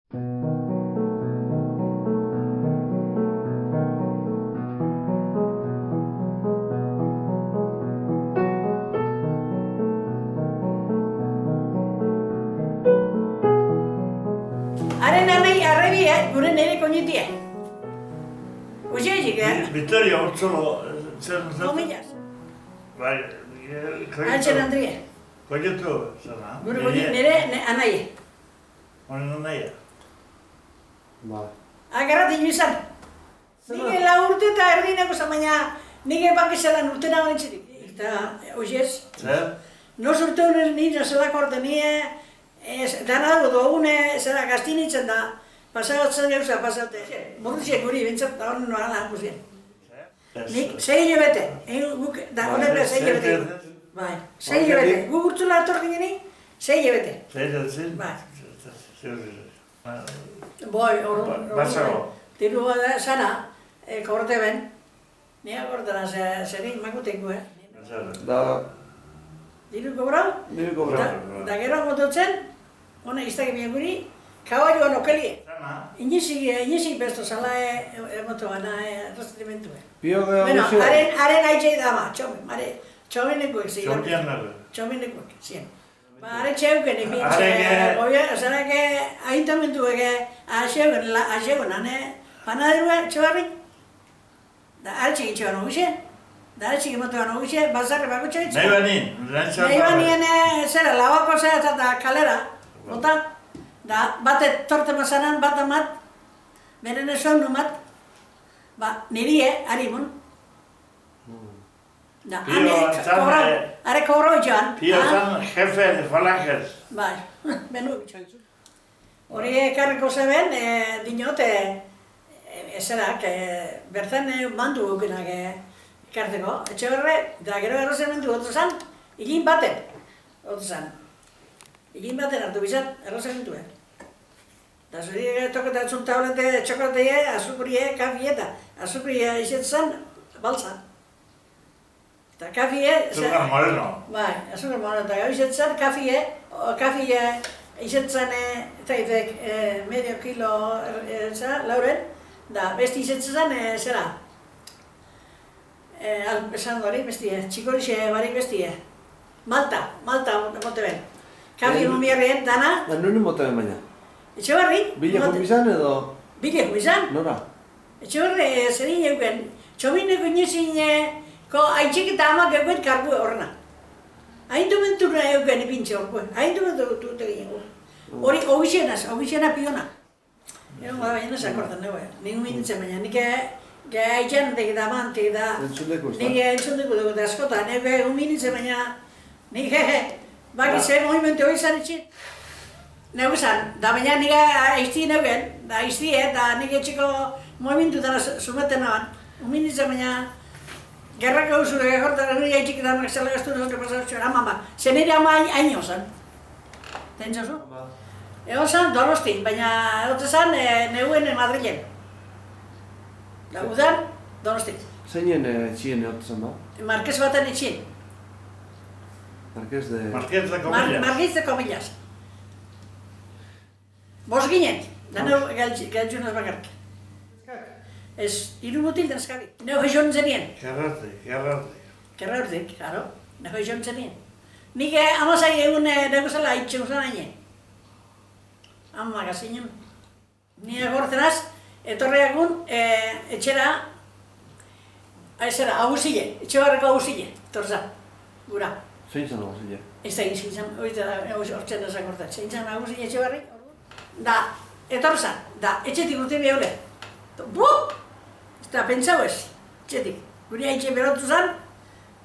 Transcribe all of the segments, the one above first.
Haren anai arrebia, gure nire koñitia. Uxezik, Victoria, Ortzolo, zer... Komillas. Bai, Altxen Andria. koietu, zara? Gure nire anai. Honen naia. Bai. Agarrat ino izan. Nire la urte eta erdineko zan, baina nire bakizelan urte nago nintzetik. Eta, oiez, Zer? nos urte honen nire zelako orte nire, dana dugu dugune, zera gaztinitzen da, pasagotzen gauza, pasaute. Morruziek guri, bintzat, da honen noa lan guzien. Nik, 6 hilabete, guk, da honen 6 hilabete. Bai, 6 hilabete. Guk urtzula atorkin gini, 6 hilabete. Zer? Bai. Zer? Boi, Basago. Tiru sana, korte ben. Nia kortena, zerin makuteko, Da, Diru kobrau? nire kobra. Da gero mototzen, hona iztaki bien guri, kabalioan okelie. Zana? Inisik besto zala emoto gana, restrimentu. Pio geha Bueno, guzio. haren aitzei dama, txomenekuek ziren. Txopian nago. Txomenekuek ziren. Ba, haren txeuken ipintxe, Hareke- zerake aintamentuek aseuken, hane, panaderua txobarrik. Da, hartxik itxoan oguxe, da hartxik emotoan oguxe, bazarre bako txoitxe. Nahi banin, lantxan. Nahi banien, zera, lauako zera eta kalera, bota, da, bate torte mazanan, bat amat, beren esan numat, ba, nirie, harimun. Da, Pio, zan, are kobrau joan. Pio zan jefe de falanges. Bai, benu bitxoitzu. Hori ekarriko zeben, dinot, zerak, bertan mandu gukenak ekarteko. Etxe horre, da gero errozementu gotu zan, igin baten, gotu zan. Igin baten hartu bizat, errozementu. Da zuri toketatzen tablete, txokolatee, azukrie, kafie eta azukrie izetzen baltza. Eta kafie... Zuzan moreno. Bai, azukar moreno, eta gau izetzen kafie izetzen, medio kilo lauren, da besti izetzen zera. Esan hori bestie, txikorixe barik bestie. Malta mote ben. Kafie mumiarrien dana, Da, nuen mote ben baina. etxe barri. Bile komizan edo... Bile komizan. Nora? Etxe barri zerin euken, txomineko inezin aitxik eta amak euken kargu horrena. Haindu mentura euken ipintxe horkuen, haindu mentura egin. Hori ogixena piona. Egon gara baina zakortan dugu, nigu mintzen baina, nik aitxan da amantik da... Entzundeko ez da? Nik entzundeko dugu da askotan, egun mintzen baina, nik bakitzen movimentu hori zan etxin. Negu zan, da baina nik aizti neugen, da aizti eta nik etxeko movimentu dara sumaten naban. Mintzen baina, gerrako usure hortan nire aitxik eta amak zela gaztu duzak pasatxoan, ama ba. Zen nire ama haino zan. Tentzazu? Egon zan Donosti, baina egote zan neguen Madrilen. Da udan, Donosti. Zeinen txien egotzen ba? Marquez baten etxin. Marquez de... Marquez de Comillas. Marquez de Comillas. Bos ginen, dano galtxunaz bakarrik. Ez, hiru mutil den eskabi. Neu joan zenien. Kerra urtik, claro. Neu joan zenien. Nik amazai egun nego zela haitxen uzan haine. Ama magazinen. Ni agortenaz, etorri egun etxera, agusile, etxe barreko agusile, torza, gura. Zein zan agusile? Ez da egin zintzen, hori da hortzen da zakortan. Zein zan agusile etxe barri, da, etorza, da, etxetik urte bihaule. Bu! Ez da, pentsau ez, etxetik. Guri haitxe berotu zan,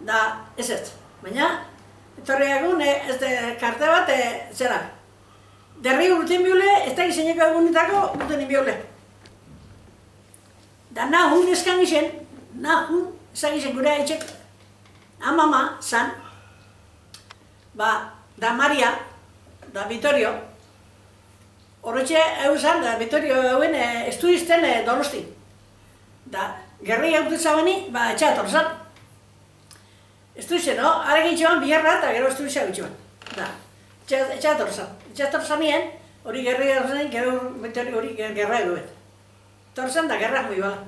da, ez ez. Baina, etorri egun, ez da, karte bat, zera. Derri urten bihaule, ez da gizeneko egunetako urten bihaule. Da, nahun eskan gizien, gure haitxek. Amama, zan, ba, da Maria, da Vitorio, horretxe euzan, da Vitorio euen estuizten Donosti. Da, gerri haututza bani, ba, etxeator zan. Estuizen, arek itxean biherra eta gero estuizea bitxean. Da, etxeator zan. Etxeator zanien, hori gerri zen, gero hori gerra eduen. Torzen da gerra muy bala.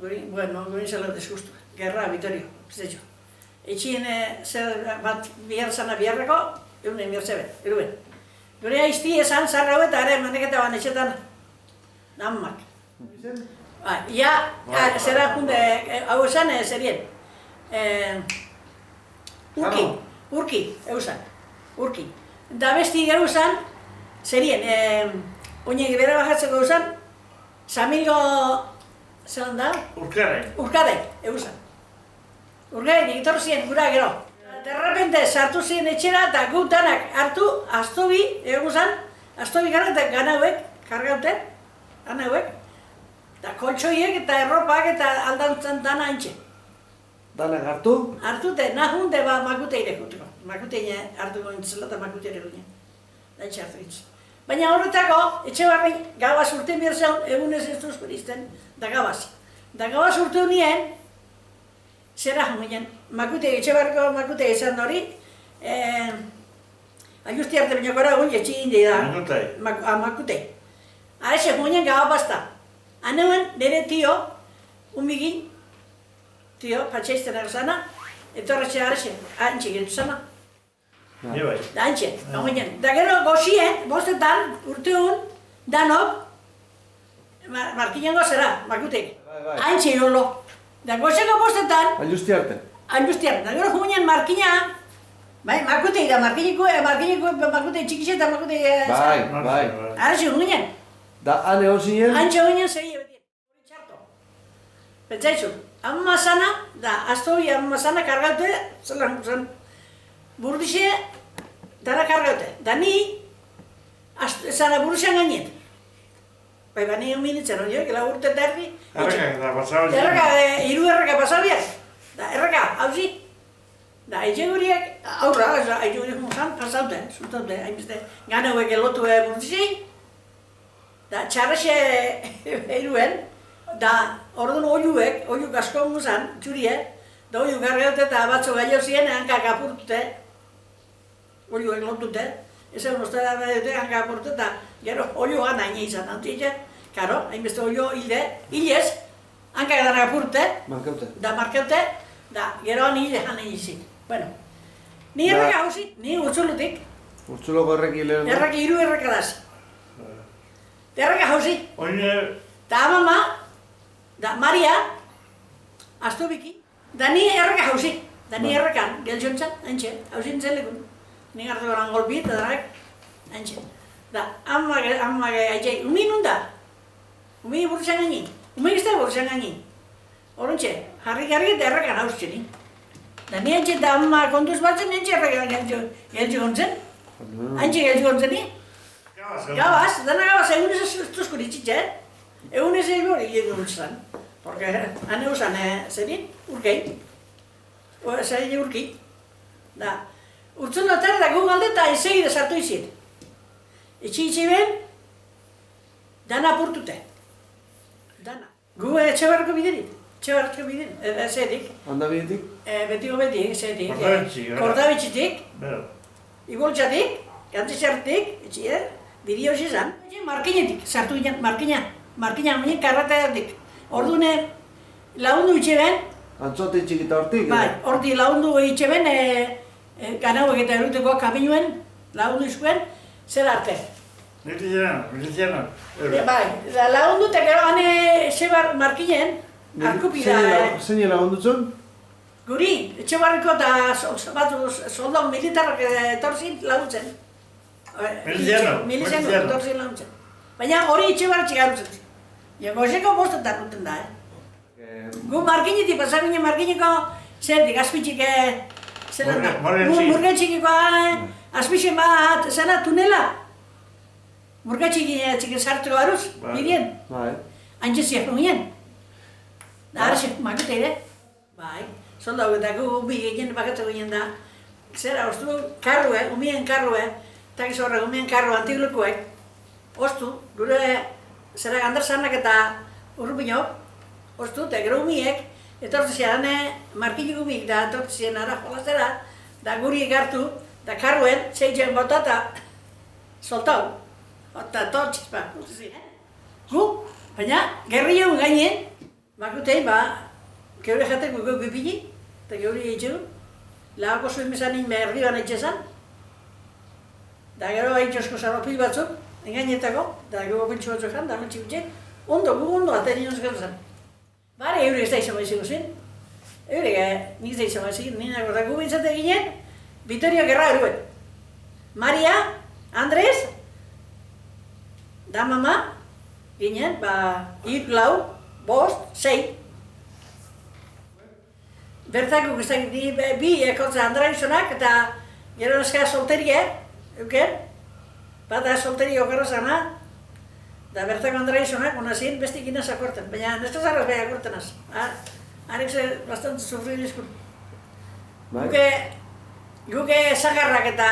Guri zela desgustu. Gerra, Vitorio, zetxo. Etxien zer bat bihar zana biharreko, eunen mirtzeben, eruen. Gure aizti esan zarra hau eta ere maneketa ban etxetan nammak. Zera junde, hau esan zerien. Urki, eusan. Urki. Da besti gero esan, zerien, oinek bera bajatzeko eusan, Samilgo, zelan da? Urkadek, eusan. Urkadek, egitorri ziren gura gero. Derrepente sartu ziren etxera eta gu danak hartu, astobi, eguzan, astobi gara eta ganauek, kargaute, ganauek. Eta koltsoiek eta erropak eta aldantzan dana antxe. Danak hartu? Hartute, nahunde ba makute irekuteko. Makute hartuko nintzela eta makute irekuteko. Daitxe hartu gintz. Baina horretako, etxe barri gabaz urten behar zeon, egunez ez duzko izten, da gabaz. Da gabaz urte honien, zera honien, makute, etxe barriko makute izan hori, ajusti arte baino gora egun jetxi indi da. Makute. Arese honien gabazta. Haneuen nire tio, umigin, tio, patxeizten erzana, etorretxe arese, antxe gintu zana. Da antxe, da gero goxien, bostetan, urteun, danok, markinen gozera, makutek. Antxe jolo. Da goxeko bostetan, Ajusti arte. da gero junien markina, makutek da, makute txikixe eta makute... Bai. Arese junien. Da ane hon zinen? Antxe junien zegi betien, hori txarto. Pentsaitzu, amma sana, da astobi amma sana kargaute, zelan zen, burdixe, dara kargaute. Da ni, zara burdizean gainet. Bai, ni minitzen hori, gela urte terdi. Erreka, pasabia. Erreka, hiru erreka pasabia. Da, erreka, hauzi. Da, aize guriek, aurra, aize guriek mungan, pasaute, zutaute, hainbeste, ganeuek elotu burdizei. Da, txarrexe hiruen, da, orduan oiuek asko muzan, txurie, da oiu gargaute eta batzo gaio ziren, hankak apurtute, oiuek lotute, ezen ostera dute hankak apurtute, eta gero oiuan haine izan, antitxe, karo, hainbeste oio hilez, hankak dara apurte, da markeute, da, gero hile hain izin. Bueno, ni erreka hauzi, ni urtsulutik. Urtsuloko erreki lehen? Erreki, hiru erreka daz. Erreka hauzi. Oine... Da amama, da Maria, astubiki, da ni erreka hauzi. Da ni errekan, geltzontzan, haintxe, hauzi nintzen lekun. Ni hartu goran golbi eta darak, haintxe. Da, amage aitzei, umi nun da? Umi burtsan gaini, umi izte burtsan gaini. Horuntxe, jarri-jarri eta errekan hauztxeni. Da ni haintxe da amma kontuz batzen, haintxe errekan geltzu gontzen. Haintxe geltzu gontzen ni. Gabaz, dana gabaz, egunez ez tuzko ditzitxe, egunez ez hori egin zan. Porque hane usan, zerin, urkei, zerin urki. Da, urtzun notar da gu galde eta ezegide sartu izin. Itxi ben, dana apurtute. Dana. Gu etxe barrako biderit, zedik. Handa bidetik? Betiko betik, zedik. Kordabitxitik. Iboltxatik, gantzizartik, etxie, bideo zizan. Markinetik, sartu ginen, markina muñek karrateatik. Ordune, laundu itxe ben. Antzote txikita hortik? Bai, horti laundu itxe ben, ganauek eta eruteko kaminuen, laundu izkuen, zer arte. Miliziano. Bai, laundu eta gero hane zebar markinen, arkupi da. Zein lagundutzen? Guri, etxe barriko eta soldau militarrak etorzin laguntzen. Miliziano etorzin laguntzen. Baina hori etxe barratxik garutzen. Gozeko bostetan duten da, Gu markinetik, pasabine markineko, zerdik, azpitxik, zelan da, murgetxikiko, azpitxen bat, zena, tunela. Murgetxik sartuko garuz, bidien. Haintxe ziak nuen. Da, arrexek, makute ere. Bai, soldau eta gu bi ginen bakatzeko ginen da. Zera, ostu, karrue, umien karrue, eta gizorra, umien karrue antiglukuek. Ostu, gure, zera gandarzanak eta urrupinok, ostu, eta gero umiek, etortzian markinik umik da etortzian ara jolazera, da guri egartu, da karruen, zeitzen bota eta soltau. eta tortxizpa, utzi. Gu, baina, gerri egun gainen, bakutein, geure jateko geu bipili, eta geure egitxegu, lagako zuen bezanin herri ban etxezan, da gero haitxosko zaropil batzuk, engainetako, da gero pentsu batzuk jan, da mentxik utxek, gu ondo ateri nioz gero zen. Bare, eure ez da izan baiziko zen. Eure, nik ez da izan baiziko, nina gorda gu bintzate ginen, Vitorio Gerra eruen. Maria, Andres, da mama, ginen, lau, bost, sei. Bertako guztak, bi ekotza Andraizonak eta gero neska solteria, euken, bata solteria okerra zana, da bertako Andraizonak, unazien, beste ikina zakorten, baina neska zarraz beha akorten az. Harek ze bastante sufrir izkun. Guke zagarrak eta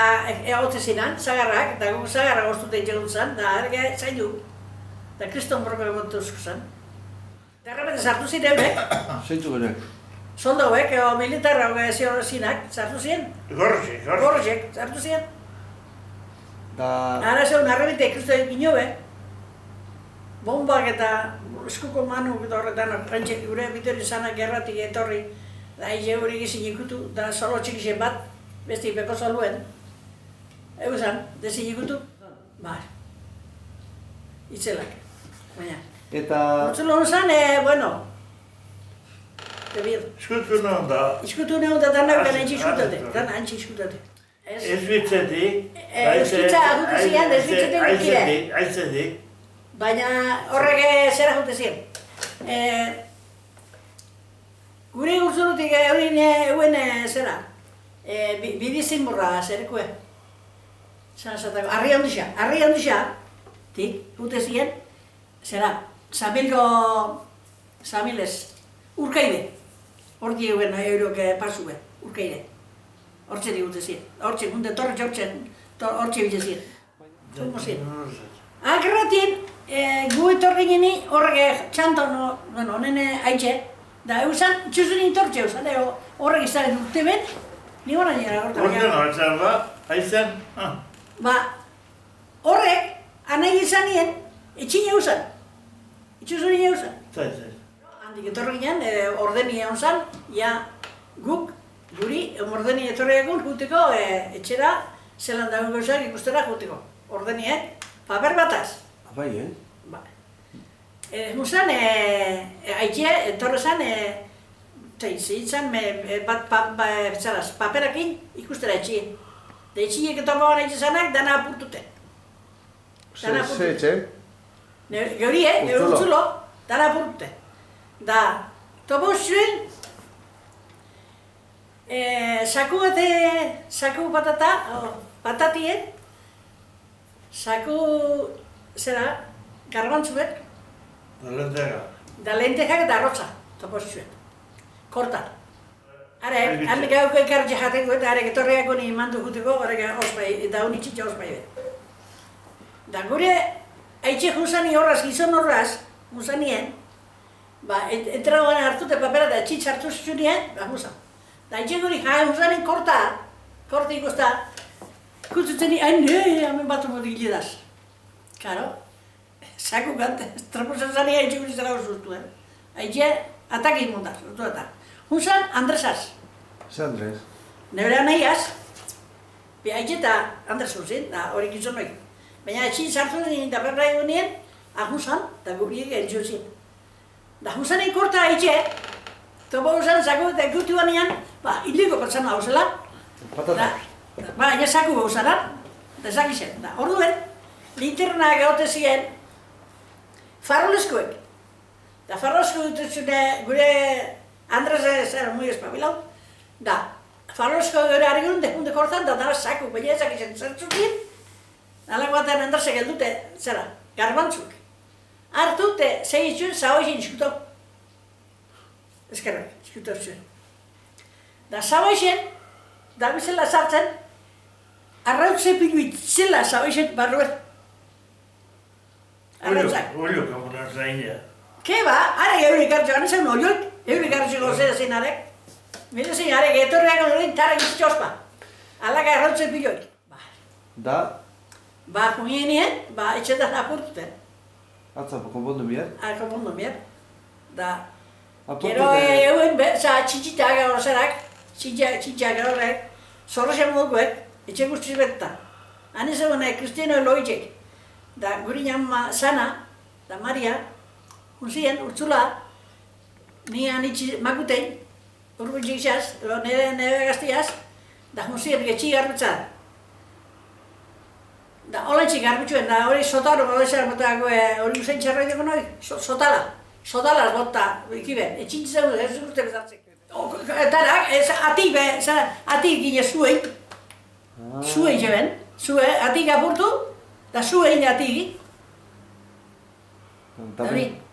egote zinan, zagarrak, eta guk zagarrak oztute itxegun zan, da harek zain du, da kriston borroka egote uzko zan. Da errepete sartu ziren eurek, Zeintzu benek? soldauek, militarra zinak, sartu ziren. Gorrosek, sartu ziren. Da... Ara zeun, arrebite ikuste ino bombak eta eskuko manuk eta horretan, prentxek gure Vitorio zanak gerratik etorri, da hize hori gizin ikutu, da solo txikixen bat, besti beko soluen. Egu zan, dezin ikutu, itzelak, baina. Eta... Otzulo zan, bueno, Eskutu non da. Iskutu neon da dana gana antxe iskutate, dana antxe iskutate. Ez bitzetik. Eskitza jute ziren, ez bitzetik gukire. Aitzetik. Baina horrek zera jute ziren. Gure urzurutik eurin euen zera, bidizin burra zerikue. Arri handixa, tik, jute ziren, zera, Samilez, urkaide. Horti eguen euroke pasue, urkaide. Hortxe digute ziren. Hortxe, gunde torretxe hortxe bide ziren. Zungo ziren. Gerratien, gu etorri gini horrek txantan, honen haitxe, da eusan, txuzun tortxe eusan, horrek izaren urte ben, ni gora nire gorta. Horten hortzen da, haizen. Horrek, anai izan nien, etxin eusan. Txuzun eusan. Zai. Handik etorri ginen, ordeni egon zan, guk, guri, ordeni etorri egun, juteko etxera, zelan dagoen gauzak ikustera juteko. Ordeni, paper bataz. Bai, Musan, haitxe, etorri zan, zitzen, paperakin ikustera etxien. Da etxiek etopagoan haitxe zanak, dana apurtute. Ze etxe? Geuri, urtzulo, dana apurtute. Da, topo zuen, saku patatien, saku, zera, garbantzuek, da lentekak eta arrotza, topo zuen, korta. Harek, handik gauko ikartxe jateko eta harek etorriako ni mandu juteko, harek ospai, eta honitxitxe ospai be. Da gure, haitxe juzani horraz, gizon horraz, juzanien, entragoan hartute papera da txitz hartu zuzunien, musa. Da haitxe guri juzanien korta ikusta, ikututzen ni, hemen batu modik lidaz. Karo, saku gante, trapuzen zani haitxe guri zara zuztu, haitxe atakin mundaz, zuztu eta. Juzan Andresaz. Ze Andres? Nebera nahiaz, haitxe eta Andres zuzin, hori gizon noi. Baina etxin sartu zinen eta berra egon nien, juzan, eta guri egin zuzin. Da Jusanen korta haitxe, topo Jusan saku eta ikutu banean, hiliko pertsona hau zela. Patata. Baina saku hau zela, eta zakizien. Orduen, linternak egote ziren farolezkoek. Da farolezko dut zune gure Andres zera muy espabilau. Da, farolezko gure harrigun dekunde kortan, da dara saku, baina ezakizien zertzukien. Nalako batean Andresek eldute, zera, garbantzuk. Hartute, zei zuen, zao izin izkuto. Ezkerrak, izkuto zuen. Da zao izin, da bizela sartzen, arrautze piluit zela zao izin barruet. Arrautzak. Olio, kamunan zaina. Ke ba, arek eurik hartze gane zen olioik, eurik hartze gozera zen arek. Mire zein arek etorreak ondoren tarek izitxospa. Alaka arrautze piluik. Da, Ba, kumienien, ba, etxetan apurtuten. Atza, konpondu mier. Konpondu mier. Da, Apurtute. gero egun, txintxitak horzerak, txintxiak horrek, zorrexan modukoek, etxe guztiz betta. Han ez egun Kristiano Loitzek, da guri nama Sana, da Maria, unzien, urtzula, ni anitzi makutein, urbintzik izaz, nire gaztiaz, da unzien getxi garbitzat. Da, holantzik garbitxuen, da hori sotaro badezera botako hori usain txarra ideko noi, sotalaz bota, ikiben, etxintzitzen dut, ez urte bezatzek. Tarak, atik gine zuei, zuei jeben, atik apurtu, da zuei atiki.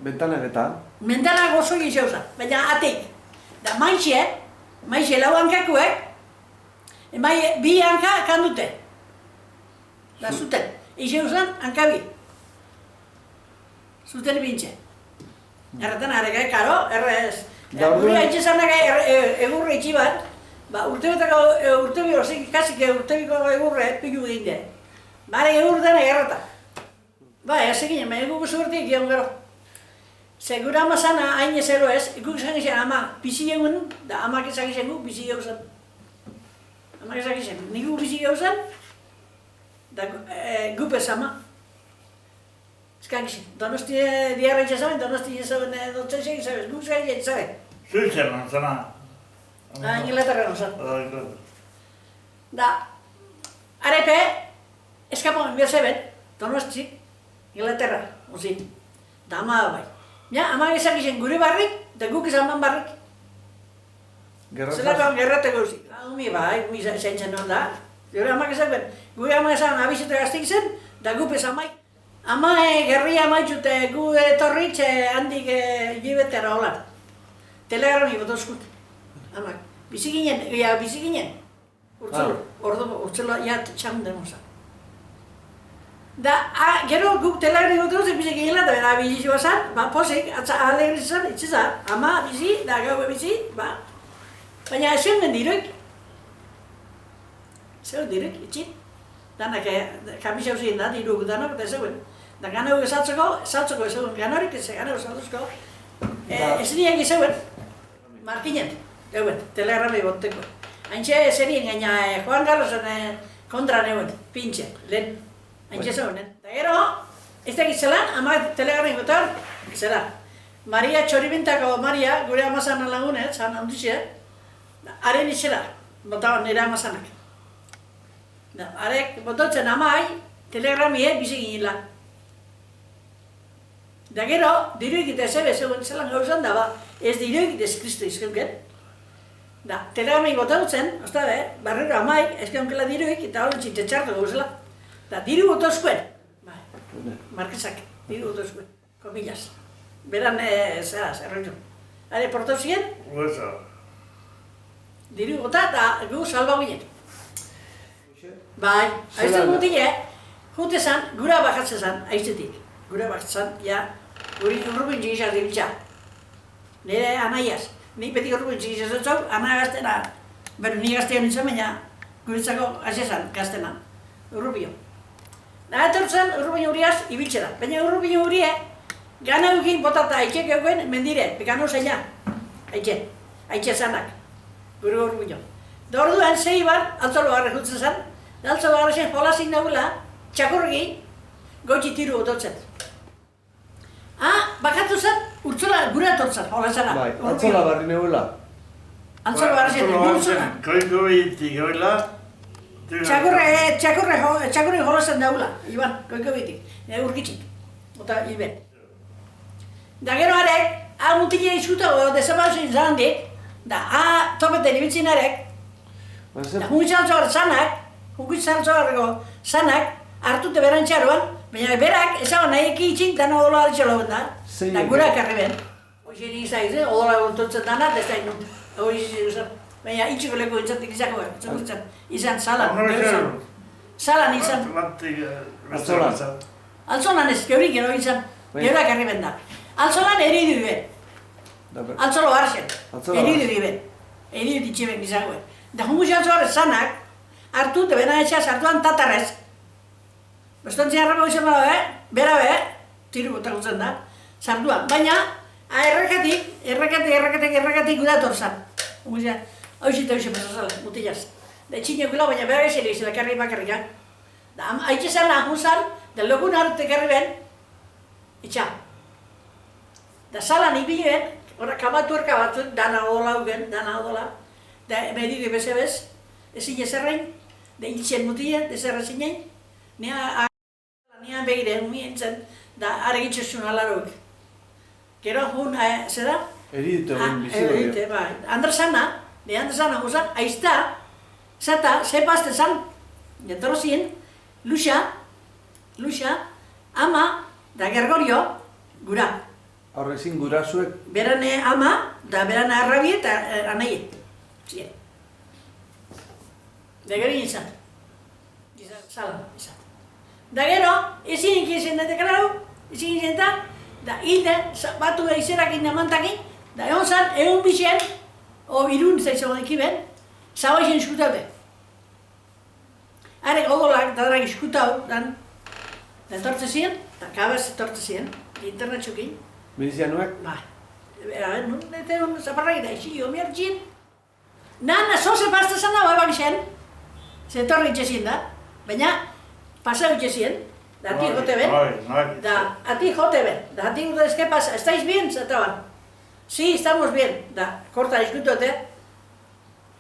Bentanak eta? Bentanak oso gizeuza, baina atik. Da maixe lau hankakuek, bi hanka kandute. Da zuten, izeuzan hankabi. Zuten bintxe. Erretan arregai, karo, errez. Gure haitxezanak egurre itxi bat, urtebiko egurre pilu egin. Bare egurre dena erreta. Ba, ez egin, baina guk zuertik egon gero. Ze gure ama zana hain ezero ez, guk izan izan ama bizi egun, da amak ezak izan guk bizi egun. Amak ezak izan, nik guk bizi egun, da gupez ama. Ezkak izan, donosti diarra itxasaben, donosti izaben dotzensek izabez, guk zai itxasaben. Zuitzen manzana. Inglaterra nozan. Da, arepe, eskapamen behar zeben, donosti, Inglaterra, ozin. Da ama bai. Ja, amak ezak izan gure barrik, da guk izan ban barrik. Zelakoan gerrateko uzik. Umi bai, umi zaintzen non da. Gure amak ezak ben, gure amak ezan abizute gaztik zen, da gupez amai. Ama gerria amaitxute gu etorritxe handik jibetera holan. Telegrami botozkut. Amak, bizi ginen. Urtzulu, ja txamun demoza. Da, gero guk telegrami botozkut bizi ginela, da bera bizi zan, ba, posik, alegri zan, itxizan, ama bizi, da gaue bizi, ba. Baina zeuden diruik. Zeuden diruik, itxin. Danak kamisa uzien da, diruk danak, eta zeuden. Da ganau esaltzeko zeuden ganorik, ez ganau esaltzeko. Ez niak zeuden, markinen, geuen, telegrami boteko. Haintxe zerien gaina Juan Carlosen kontra neuen, pintxe, lehen. Haintxe zeuden. Da gero, ez dakit zelan, ama telegrami botan, zela. Maria Txoribintako Maria, gure amazan lagunet, zan handitxe, haren itxela, botaban nire amazanak. Arek bototzen amai, telegramie bizi ginela. Da gero, diruik eta zebe zelan gauzan daba, ez diruik ez Kristo izkeuken. Da, telegrami botatzen, ostabe, barrero amai, ezkeunkela diruik eta horrentzik tetxartu gauzela. Da, diru botozkuen, markesak, diru botozkuen, komillas. Beran, zerroitu. Hare, portozien, diru bota eta gu salba ginen. Bai, aizten mutile, jute zan, gura bakatzen zan, aiztetik. Gura bakatzen zan, ja, guri urrubin txigizaz dibiltza. Nire anaiaz. Nik beti urrubin txigizaz dutzau, ana gaztena. Bero, ni gaztean nintzen, baina guretzako azezan gaztena. Urrubio. Da, etortzen urrubin uriaz ibiltzera. Baina urrubin urie, gana eukin botata aitxek euguen mendire, pekano zeina. Aitxe zanak. Gure urrubin. Da orduan, zei bat, altzolo garre jutzen zan. Daltzo garrasen jolazik nagula, txakurgi, goitzi tiru ototzen. Bakatu zen, urtzola gure atortzen, jolasana. Bai, altzola barri neula. Altzola garrasen, urtzola. Koiko bitik, goila. Txakurri jolazen nagula, Iban, koiko bitik, urkitzik, eta Iben. Da gero arek, mutile izkuta desabauzin zandik, da topeten ibiltzin arek, da hungitzaltzo zanak, Hunkitzaratzoarreko zanak hartute beran txaroan, baina berak ezago nahi eki itxin dana odola altxelo da. Da gurak arreben. Hoxe nik izan, odola gontotzen dana, ez da inut. Hori izan, baina itxiko leko entzatik izako izan salan. Salan izan. Altzolan. Altzolan ez, geurik gero izan, geurak arreben da. Altzolan eridu iben. Altzolo garzen, eridu iben. Eridu itxiben izango. Da hunkitzaratzoarrek zanak, hartu, eta bena etxeaz hartuan tatarrez. Bastontzia harrapa izan bada, bera tiru bota gutzen da, sartuan. Baina, errekatik gudator zan. Guztia, hauxita pasazala, mutilaz. Da etxinekula, baina bera esile izela karri bakarrika. Da, haitxe zan lahun zan, da logun hartu karri ben, itxa. Da salan ipilen, ora kamatuerka batzuk, dana odola ugen, dana odola. Da, medidu bezebez, ezin ezerrein, da hiltzen mutile, ezerra zinen. Nian begire, mientzen, da argitxosun alarok. Gero, zera? Eridite hori bizi hori. Eridite, bai. Andresana guzan, aizta, zata, zepazte zan, getorro zien, Luxa, ama, da Gergorio, gura. Horrezin gurazuek. Berane ama, da berane arrabi eta anaie. Zien. Da gero izan. Salan, izan. Da gero, ezin ikizien da dekarau, ezin ikizien da hilde, batu izerak indamantakin, da egon zan, egun bizien, o irun zaizago ekiben, zabaixen eskutaute. Arek odolak dadarak eskutau, dan tortze ziren, da kabez tortze ziren, internetxukin. Milizianuek? Ba, nete hon zaparrak da, isi jo miertxin. Nana, zoze pasta zan da, bai zen, ze torri itxezien da, baina, pasau itxezien, da ati jote ben, da ati jote ben, da ati jote ez que pasa, ¿estáis bien? Zataban. Sí, estamos bien, da, kortan eskutote,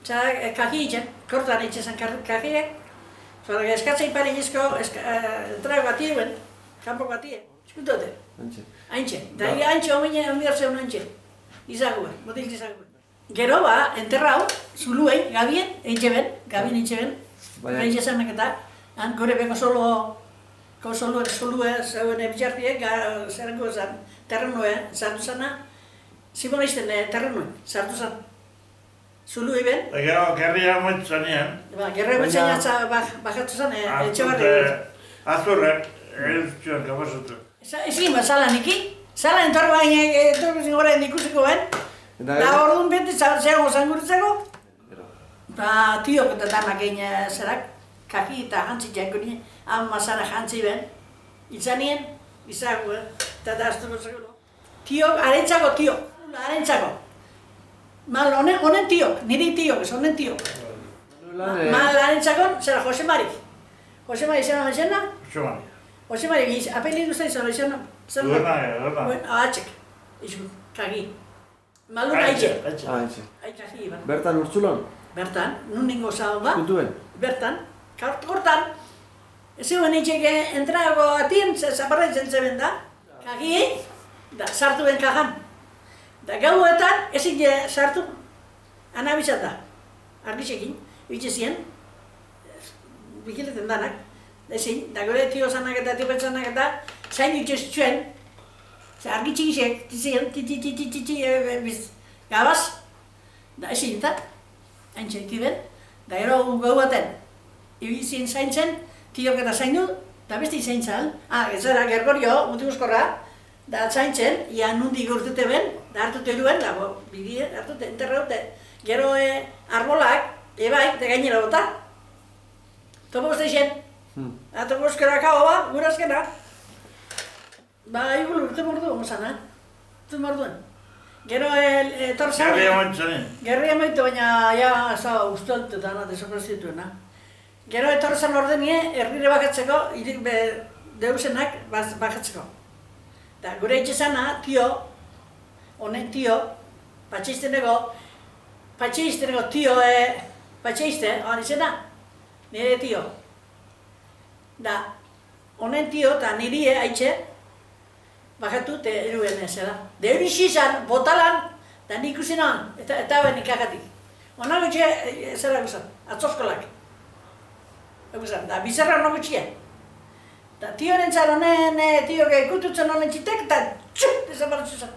kaki itxen, kortan itxezan kakiek, zora eskatzei pari izko, trago bati duen, kanpo bati, eskutote. Haintxe, da haintxe omiarzeun haintxe, izaguen, botik izaguen. Gero ba, enterrau, zuluei, gabien, eitxeben, gabien eitxezanak eta, gore beko solue zeuen bitxartiek, zerenko zan, terrenuen, sartu zana, Simoneisten terrenuen, sartu zan. Zuluei ben. Da gero, gerria moitu zanien. Gerria moitu zanien bajatu zan, etxe barri. Azurrek, zuen kapazutu. Ezin bat, zalan iki. Zalan entorri baina, entorri zingoren ikusiko ben. Da orduan beti, zeago zanguritzeko. Da tiok eta danak egin zerak, kaki eta jantzi janko nien, ama zara jantzi ben. Itzanien, izago, eta da aztuko zegolo. Tiok, arentzako. Mal, honen tiok, niri tiok, ez honen tiok. Mal arentzako, zera Jose Mari. Jose Mari zena bezena? Jose Mari, apelin duzten zara izan? Duena. Atxek, izku, kaki. Malun haitxe. Haitxe. Bertan urtzulon? Bertan, nun ningo zago ba? Kutuen? Bertan, kortan. Ez zegoen eitxeke entrago atien, zaparren zentzeben da. Kakiei, da sartu ben kajan. Da gauetan, ezin sartu, anabizat da. Argitzekin, ibitxezien, bikileten danak. Ezin, da gore tio zanak eta tio pentsanak eta zain dituzuen, argitxikisek, gabaz, da ezin eta, haintxe ekiben, da gero gau baten, ibizien zaintzen, tiok eta zaindu, da beste zaintzal, ez zara Gergorio, mutiguzkorra, da zaintzen, ia nundik urtute ben, da hartute duen, bidie, hartute, enterraute, gero arbolak, ebai, da gainera bota. Topo guzteixen, topo guzkera kao ba, gura azkena. Ba, igul urte mordu, gozana, urte morduen. Gero etorzen... Gerria moitu zanen. Gerria moitu, baina, ja, zau, ustolte dana, desoprastituena. Gero etorzen ordenie, herrire bakatzeko, deusenak bakatzeko. Da, gure itxezana, tio, honen tio, patxeisteneko tio, patxeiste, hori izena, nire tio. Da, honen tio eta niri haitxe, bakatu eta eruen ezela. Da, hori xizan, botalan, da nik usinan, eta ben ikakatik. Honak gutxe, zera guzan, atzoskolak. Da, bizarra honak gutxia. Da, tio nintzen honen, tio ikututzen honen txitek, eta txuk, desaparatzu zen.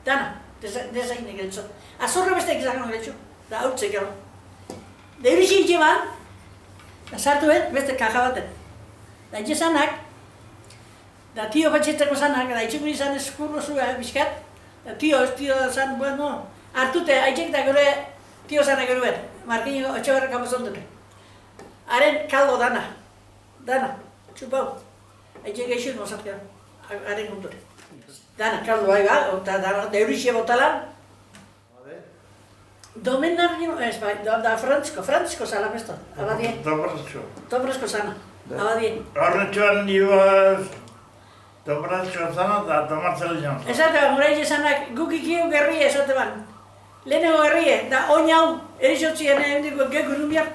Dana, desainek geltzu. Azurra beste egizak honen geltzu, da hautzek gero. Da, hori xintximan, da sartu ben, beste kaja baten. Da, itxezanak, da, tio patxetzeko zanak, da, itxekun izan eskurro zua, bizkat. Da, tio zan, bueno, hartute, haitxek da gure tio zanak geruen, markiniko, etxe barra kapazondune. Haren kaldo dana, txupau. Etxe gehiago mozartia, haren kontore. Dana, kaldu bai eta deurixe botalan. Domenarri, ez bai, da Frantzko zala mesto, abadien. Dobrazko zana, abadien. Horretxoan nioaz, Dobrazko zana da Tomartzeli joan. Esate ban, gure esanak guk ikio gerrie esate ban. Lehenengo gerrie, da oin hau, erizotzien egindiko gekuru biar.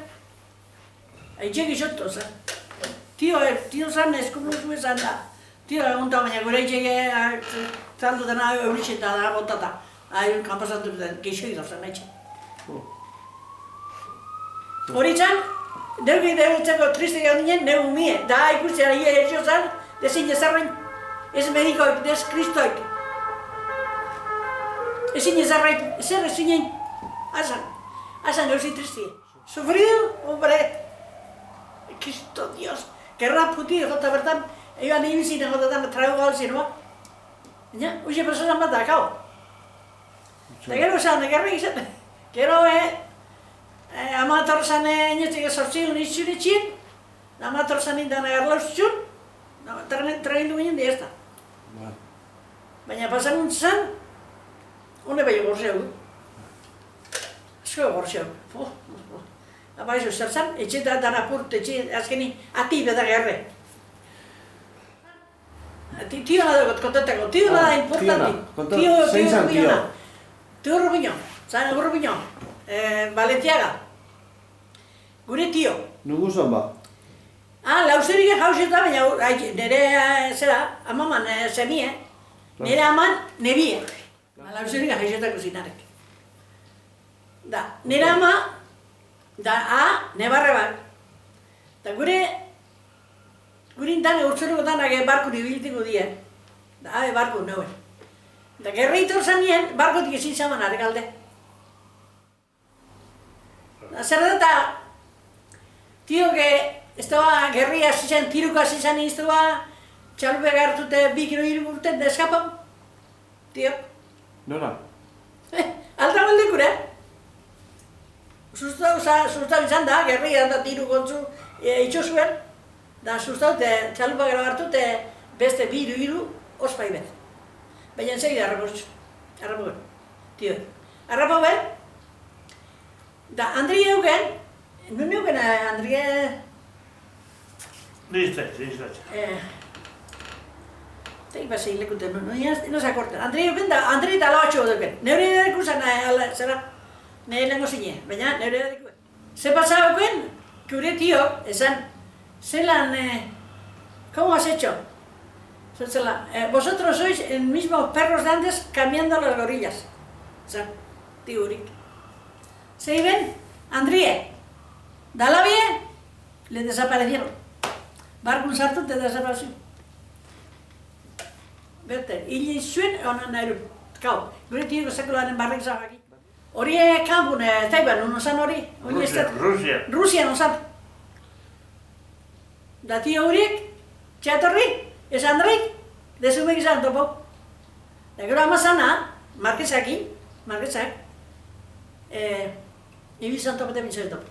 Aitxek izotu, za. Tio zan eskumluzu esan da. Tio egunta baina gure itxek zaldu dena eurixeta da botata. Kanpasatu duten, geixo idazan etxe. Hori txan, neugi derutzeko triste gandinen, neu mie. Da ikustea erizio zan, dezin ezarren, ez medikoik, ez kristoik. Ezin ezarren, ezer ezinen, asan gauzi tristie. Sufrido, hombre, Cristo Dios, gerra puti jota bertan, eban ibizine jotatan traigo galzinoa. Baina, uxe personan bat dakao. Eta gero esan, gerra izan, gero amator zan inoetik sortzigun itxuritxin, amator zan indan agarlauztxun, traindu ginen di ez da. Baina pasan zan, hone bai gorzeu. Asko gorzeu. Abaizu zer zan, etxe da dan apurt, etxe azkeni ati beda gerre. Tio nada kontatako, tio nada importanti. Zein zan tio? Tio Rubiño, zan Rubiño, Valenciaga. Gure tio. Nugu zon ba? Lauzerik jauzeta, baina nire zera, amaman semie, nire aman nebie. Lauzerik jauzetako zinarek. Da, nire ama, da, nebarre bat. Da, gure intan urtzuruko danak barkuri biltiko die. Da, barku nauen. Da, gerreitor zanien, barkotik ezin zaman arrekalde. Da, zer da, tio, estaba gerria zizan, tiruko zizan iztua, txalupe gartute 2 kilo 3 urte, da eskapau. Tio. Nora? Alta baldekure. Sustau izan da, gerria da tiru gontzu itxosuen. Da, sustau, txalupa gara hartu, beste 2 3 ospai bet. Baina segi da arrapau ben. Tio. Arrapau ben. Da, Andri euken, nun euken Andri... Listo. Teik basi lekute, no se akorten. Andri euken da, Andri eta lau duken. Neure edekusen, zera, nire lengo zine, baina neure edekuen. Ze pasaba euken, gure tio, esan, zelan, ¿cómo has hecho? Vosotros sois el mismo perros de antes cambiando las gorillas. Esan, tio hurik. Se iben, Andrie, dala bien, le desaparecieron. Barkun sartu te desapareció. Berten, hile zuen honan nahiru. Kau, gure tio sekularen barrik zahaki. Hori kanpun, Taiban, unosan hori? Rusia. Rusia nosan. Da tio horiek, txatorri, ez Andreik, dezumek izan topo. Da gero amazana, marquesak, ibizan topo temintzen topo.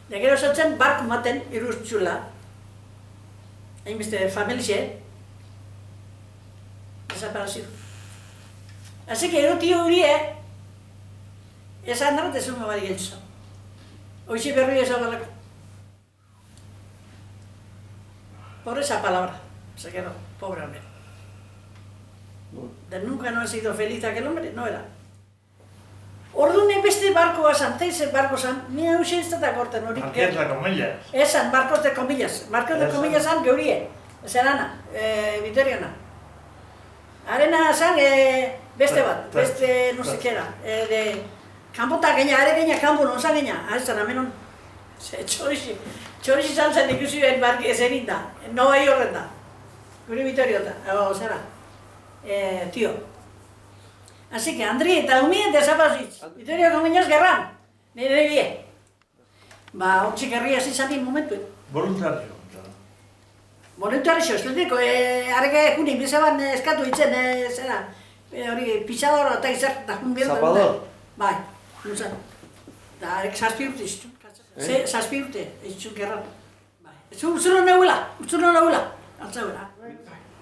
Da gero esatzen barku maten iruztxula. Hainbeste familie, desaparazio. Así que gero tio horiek, esan dara dezumek bari geltzu. Hoxe berri esan dalako. Por esa palabra, se quedó, pobre hombre. Nunca no ha sido feliz aquel hombre, no era. Orduan beste barkoa zan, teizen barko zan, nire hausia ez da korten hori. Marqués de Comillas. Esan, barkos de comillas. Barkos de comillas zan geurie, zerana, Vitoriana. Arena zan beste bat, beste no se kera. Kanpota geina, are geina kanpo non zan geina, zan amenon. Txorixi zan zen ikusi behar barki ezenin da, no bai horren da. Gure Vitoriota, zera, tio. Así que Andri eta umie desaparazitz. Vitorio Comillas gerran, nire bie. Ba, hortzik herria zizatin momentu. Voluntario. Voluntario, esplendiko, arreke junin, bizaban eskatu itzen, zera, hori, pisador eta izar, da jun bierda. Zapador? Bai, nuzan. Da, arrek 7 urte iztun. 7 urte iztun gerran. Bai. Zuro nahuela, altzauela.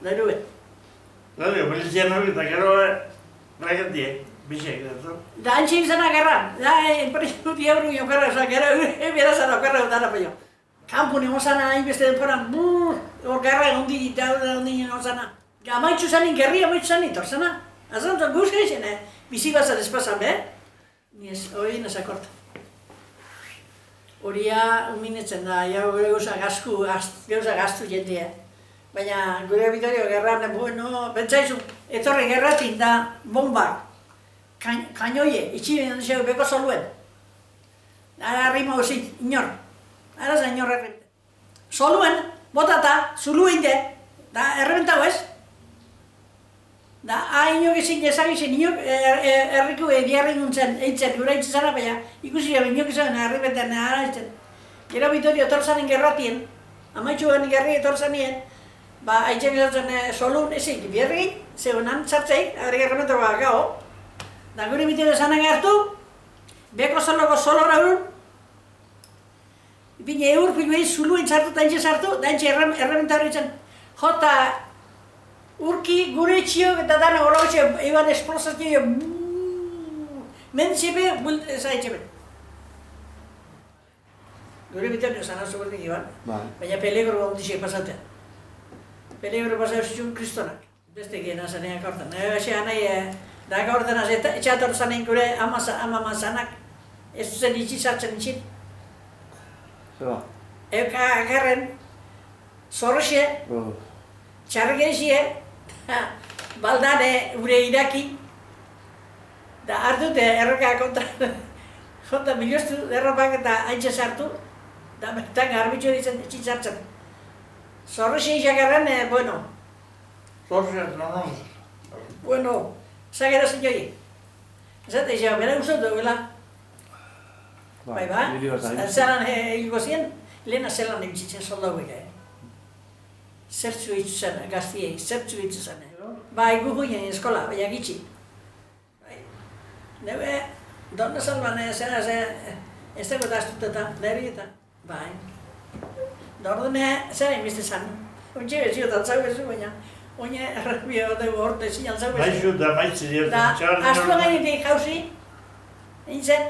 Neruen. Claro, milizian hori eta gero regentie, bisek, ez? Da antxe izana gerran, da enpresu diabru jokarra, oza, gero berazan okarra dara peio. Kampu nengo zana hainbeste denporan, hor gerra egondi eta egondi nengo zana. Amaitzu zanin, gerri amaitzu zanin, torzana. Azantzak guzka izan, bizi bazat espazan, Ni ez, hori nezakorta. Horia uminetzen da, jau gauza gaztu jendea. Baina gure Vitorio gerran, bueno, bentsaizu, etorri gerratin da bomba, kainoie, itxibien duzio beko soluen. Ara arrima hozit, inor. Ara za inor errebenta. Soluen, botata, zuluen de, da errebentau ez. Da, inok ezin ezagizien, inok erriku biarri nuntzen, eitzen, gura eitzen zara, baina ikusi gabe inok ezagin errebentan ara eitzen. Gero Vitorio etorzanen gerratien, amaitxu gani gerri etorzanien, aitzen izatzen solun ezin, biarri, zeunan zartzeik, agri errebentu gau. Da gure Vitorio zanak hartu, beko soloko solora urun, bine eur piluei zuluen sartu eta entxe sartu, da entxe errebentu hori zen. Jota, urki gure txiok eta dana hori txiok, eban esplosatio, mentxebe, zaitxebe. Gure Vitorio zana zuberdik iban, baina peligro ondixek pasatea. Peligro pasatu zituen kristonak, beste gena zaneak hortan. Exe nahi, da gaurten etxator zanen gure ama zanak, ez zen itxi sartzen itxin. Zeba? Eka agarren, zorrexe, txargezie, baldane ure iraki, da hartute erroka konta miliostu erropak eta haintxe sartu, da bertan garbitxo ditzen itxin sartzen. Zorrexe isagarren, bueno. Zorrexe, no. Bueno, zagera zen joi. Zate izan, bera usatu duela. Bai, zelan hilko ziren, lehena zelan egitzitzen soldauek. Zertzu hitzu zen, gaztiei, zertzu hitzu zen. Bai, gu huinen eskola, baina gitxi. Nebe, donde salban, zera, ez dago da astuteta, neri eta. Bai. Da ordene, zera inbizte zan. Ontxe bezio tantzau bezu, baina oine errebio dugu orte zinan zau bezu. Baixu da maitzi dira. Da, astu gainetik jauzi, nintzen,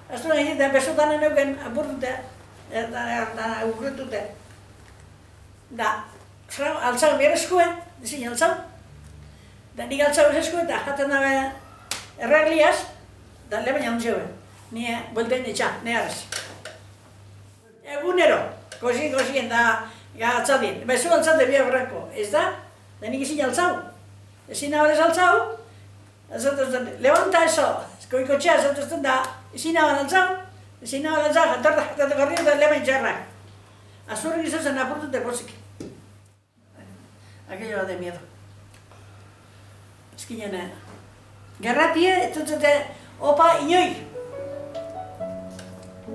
astu gainetik da besotan eneuken apurtute, eta urretute. Da, altzau bere eskue, dizin altzau. Da nik altzau ez eskue eta jaten dabe erregliaz, da lehen jantzio be. Ni buelten etxa, neharez. Egunero, kosien da atzadien. Bezu altzate bia berrako, ez da? Da nik ezin altzau. Ezin abarez altzau, levanta eso, koiko txea, zatuzten da, ezin abar altzau, jatorta gorri eta lehen txarrak. Azurrik izazen apurtute pozik. Aquello de miedo. Eskinen, gerratie, etutzete, opa, inoi.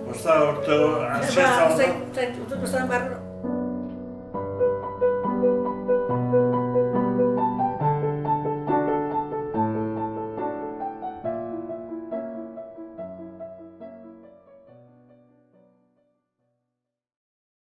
Osta orto, antzerta ondo. Uste, barro.